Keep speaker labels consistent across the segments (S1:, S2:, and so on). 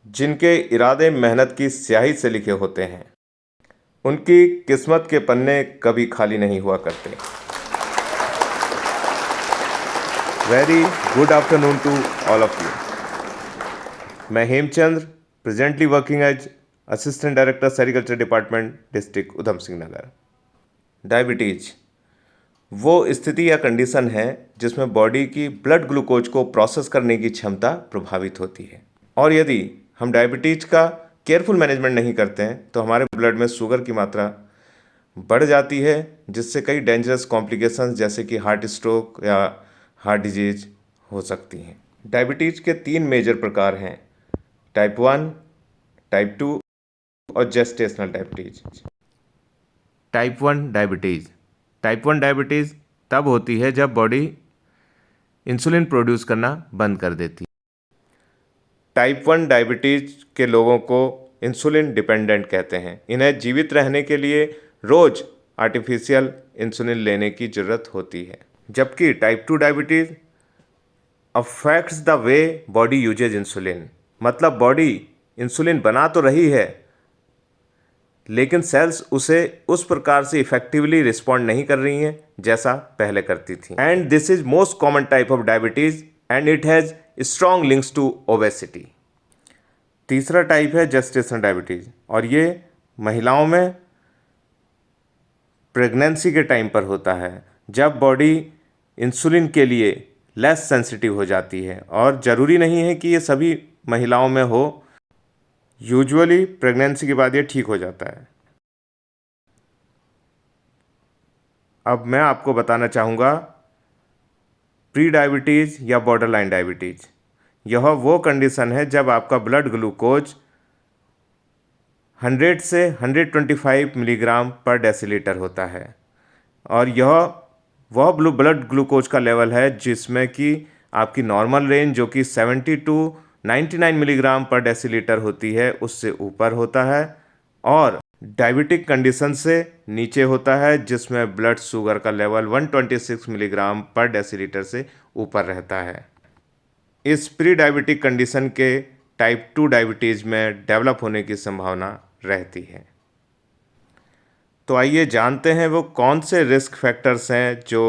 S1: जिनके इरादे मेहनत की स्याही से लिखे होते हैं, उनकी किस्मत के पन्ने कभी खाली नहीं हुआ करते। Very good afternoon to all of you. मैं Hemchandra, presently working as assistant director sericulture department, district Udham Singh Nagar. Diabetes वो स्थिति या कंडीशन है जिसमें बॉडी की ब्लड ग्लूकोज को प्रोसेस करने की क्षमता प्रभावित होती है, और यदि हम डायबिटीज का केयरफुल मैनेजमेंट नहीं करते हैं तो हमारे ब्लड में शुगर की मात्रा बढ़ जाती है, जिससे कई डेंजरस कॉम्प्लिकेशंस जैसे कि हार्ट स्ट्रोक या हार्ट डिजीज हो सकती हैं। डायबिटीज के 3 मेजर प्रकार हैं: टाइप 1, टाइप 2 और जेस्टेशनल डायबिटीज। टाइप 1 डायबिटीज़ तब होती है जब बॉडी इंसुलिन प्रोड्यूस करना बंद कर देती है। टाइप 1 डायबिटीज़ के लोगों को इंसुलिन डिपेंडेंट कहते हैं। इन्हें जीवित रहने के लिए रोज आर्टिफिशियल इंसुलिन लेने की ज़रूरत होती है। जबकि type 2 diabetes affects the way body uses insulin, मतलब बॉडी इंसुलिन बना तो रही है लेकिन सेल्स उसे उस प्रकार से इफेक्टिवली रिस्पॉन्ड नहीं कर रही हैं जैसा पहले करती थी। And this is most common type of diabetes and it has strong links to obesity. तीसरा टाइप है जेस्टेशनल डायबिटीज, और ये महिलाओं में प्रेगनेंसी के टाइम पर होता है, जब बॉडी इंसुलिन के लिए लेस सेंसिटिव हो जाती है। और ज़रूरी नहीं है कि ये सभी महिलाओं में हो, यूजुअली प्रेगनेंसी के बाद ये ठीक हो जाता है। अब मैं आपको बताना चाहूँगा प्री डायबिटीज़ या बॉर्डरलाइन डायबिटीज़। यह वो कंडीशन है जब आपका ब्लड ग्लूकोज 100 से 125 मिलीग्राम पर डेसीलीटर होता है, और यह वह ब्लड ग्लूकोज का लेवल है जिसमें कि आपकी नॉर्मल रेंज जो कि 70 टू 99 मिलीग्राम पर डेसीलीटर होती है उससे ऊपर होता है, और डायबिटिक कंडीशन से नीचे होता है जिसमें ब्लड शुगर का लेवल 126 मिलीग्राम पर डेसीलीटर से ऊपर रहता है। इस प्री डायबिटिक कंडीशन के टाइप 2 डायबिटीज़ में डेवलप होने की संभावना रहती है। तो आइए जानते हैं वो कौन से रिस्क फैक्टर्स हैं जो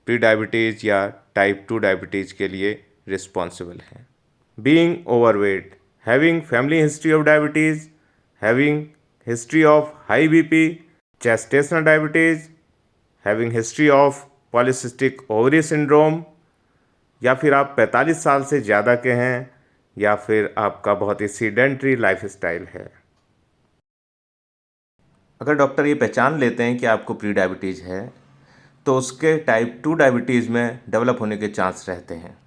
S1: प्री डायबिटीज़ या टाइप 2 डायबिटीज़ के लिए रिस्पॉन्सिबल हैं। Being overweight, having family history of diabetes, having history of high BP, gestational diabetes, having history of polycystic ovary syndrome, या फिर आप 45 साल से ज़्यादा के हैं, या फिर आपका बहुत ही सीडेंट्री लाइफस्टाइल है। अगर डॉक्टर ये पहचान लेते हैं कि आपको प्री डायबिटीज़ है तो उसके टाइप 2 डायबिटीज़ में डेवलप होने के चांस रहते हैं।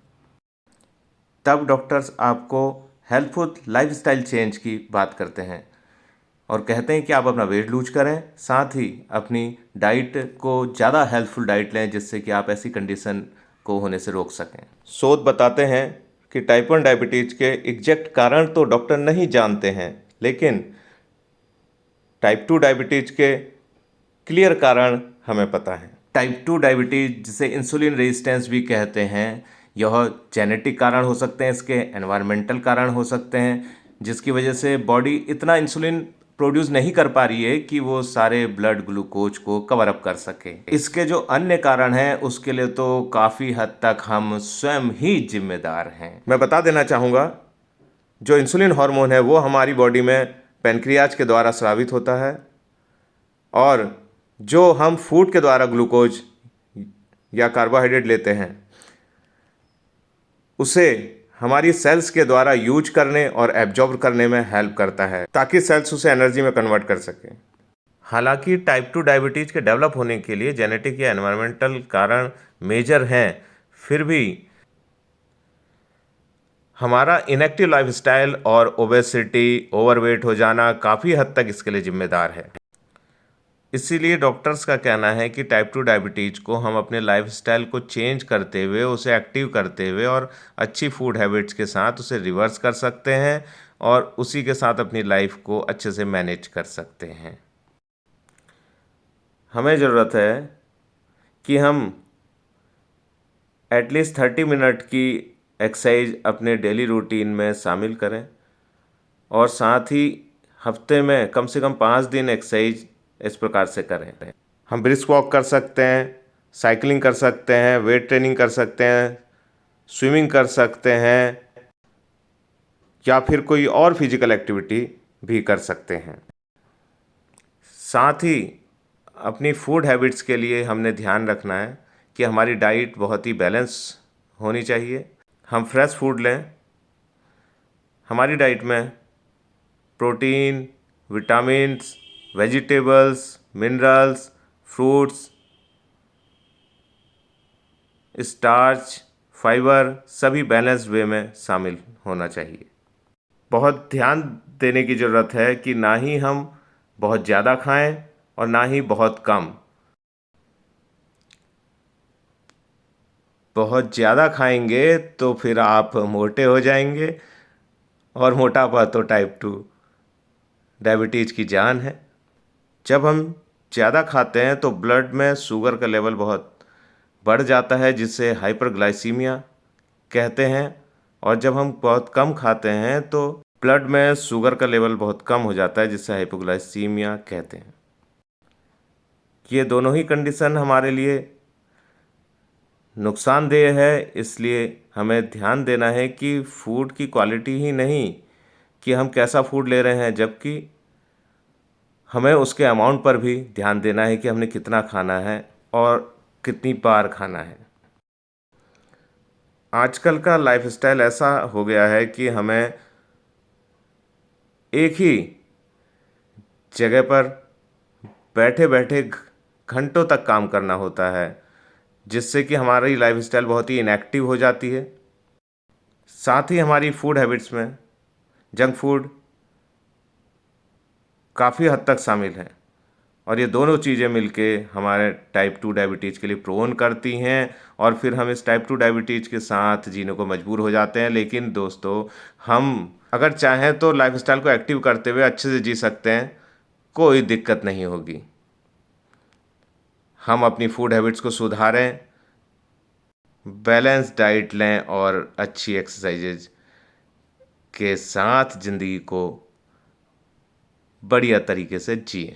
S1: तब डॉक्टर्स आपको हेल्पफुल लाइफस्टाइल चेंज की बात करते हैं और कहते हैं कि आप अपना वेट लूज करें, साथ ही अपनी डाइट को ज़्यादा हेल्पफुल डाइट लें जिससे कि आप ऐसी कंडीशन को होने से रोक सकें। शोध बताते हैं कि टाइप 1 डायबिटीज़ के एग्जैक्ट कारण तो डॉक्टर नहीं जानते हैं, लेकिन टाइप 2 डायबिटीज़ के क्लियर कारण हमें पता है। टाइप 2 डायबिटीज़ जिसे इंसुलिन रेजिस्टेंस भी कहते हैं, यह जेनेटिक कारण हो सकते हैं, इसके एनवायरमेंटल कारण हो सकते हैं, जिसकी वजह से बॉडी इतना इंसुलिन प्रोड्यूस नहीं कर पा रही है कि वो सारे ब्लड ग्लूकोज को कवर अप कर सके। इसके जो अन्य कारण हैं उसके लिए तो काफ़ी हद तक हम स्वयं ही जिम्मेदार हैं। मैं बता देना चाहूँगा, जो इंसुलिन हार्मोन है वो हमारी बॉडी में पैनक्रियाज के द्वारा स्रावित होता है, और जो हम फूड के द्वारा ग्लूकोज या कार्बोहाइड्रेट लेते हैं उसे हमारी सेल्स के द्वारा यूज करने और एब्जॉर्ब करने में हेल्प करता है ताकि सेल्स उसे एनर्जी में कन्वर्ट कर सकें। हालांकि टाइप 2 डायबिटीज़ के डेवलप होने के लिए जेनेटिक या एनवायरमेंटल कारण मेजर हैं, फिर भी हमारा इनएक्टिव लाइफस्टाइल और ओबेसिटी, ओवरवेट हो जाना काफ़ी हद तक इसके लिए जिम्मेदार है। इसीलिए डॉक्टर्स का कहना है कि टाइप 2 डायबिटीज़ को हम अपने लाइफस्टाइल को चेंज करते हुए, उसे एक्टिव करते हुए और अच्छी फूड हैबिट्स के साथ उसे रिवर्स कर सकते हैं और उसी के साथ अपनी लाइफ को अच्छे से मैनेज कर सकते हैं। हमें ज़रूरत है कि हम एटलीस्ट 30 मिनट की एक्सरसाइज अपने डेली रूटीन में शामिल करें, और साथ ही हफ्ते में कम से कम 5 दिन एक्सरसाइज इस प्रकार से करें। हम ब्रिस्क वॉक कर सकते हैं, साइकिलिंग कर सकते हैं, वेट ट्रेनिंग कर सकते हैं, स्विमिंग कर सकते हैं, या फिर कोई और फिजिकल एक्टिविटी भी कर सकते हैं। साथ ही अपनी फूड हैबिट्स के लिए हमने ध्यान रखना है कि हमारी डाइट बहुत ही बैलेंस होनी चाहिए। हम फ्रेश फूड लें। हमारी डाइट में protein, vitamins, vegetables, minerals, fruits, starch, fibre सभी बैलेंस्ड वे में शामिल होना चाहिए। बहुत ध्यान देने की ज़रूरत है कि ना ही हम बहुत ज़्यादा खाएं और ना ही बहुत कम। बहुत ज़्यादा खाएंगे तो फिर आप मोटे हो जाएंगे, और मोटापा तो टाइप 2 डायबिटीज़ की जान है। जब हम ज़्यादा खाते हैं तो ब्लड में शुगर का लेवल बहुत बढ़ जाता है, जिसे हाइपरग्लाइसीमिया कहते हैं। और जब हम बहुत कम खाते हैं तो ब्लड में शुगर का लेवल बहुत कम हो जाता है, जिसे हाइपोग्लाइसीमिया कहते हैं। ये दोनों ही कंडीशन हमारे लिए नुकसानदेह है, इसलिए हमें ध्यान देना है कि फूड की क्वालिटी ही नहीं कि हम कैसा फूड ले रहे हैं, जबकि हमें उसके अमाउंट पर भी ध्यान देना है कि हमने कितना खाना है और कितनी बार खाना है। आजकल का लाइफस्टाइल ऐसा हो गया है कि हमें एक ही जगह पर बैठे बैठे घंटों तक काम करना होता है, जिससे कि हमारी लाइफस्टाइल बहुत ही इनएक्टिव हो जाती है। साथ ही हमारी फूड हैबिट्स में जंक फूड काफ़ी हद तक शामिल है, और ये दोनों चीज़ें मिलके हमारे टाइप 2 डायबिटीज़ के लिए प्रोन करती हैं, और फिर हम इस टाइप 2 डायबिटीज़ के साथ जीने को मजबूर हो जाते हैं। लेकिन दोस्तों, हम अगर चाहें तो लाइफस्टाइल को एक्टिव करते हुए अच्छे से जी सकते हैं, कोई दिक्कत नहीं होगी। हम अपनी फूड हैबिट्स को सुधारें, बैलेंस डाइट लें और अच्छी एक्सरसाइजेज के साथ ज़िंदगी को बढ़िया तरीके से जिएं।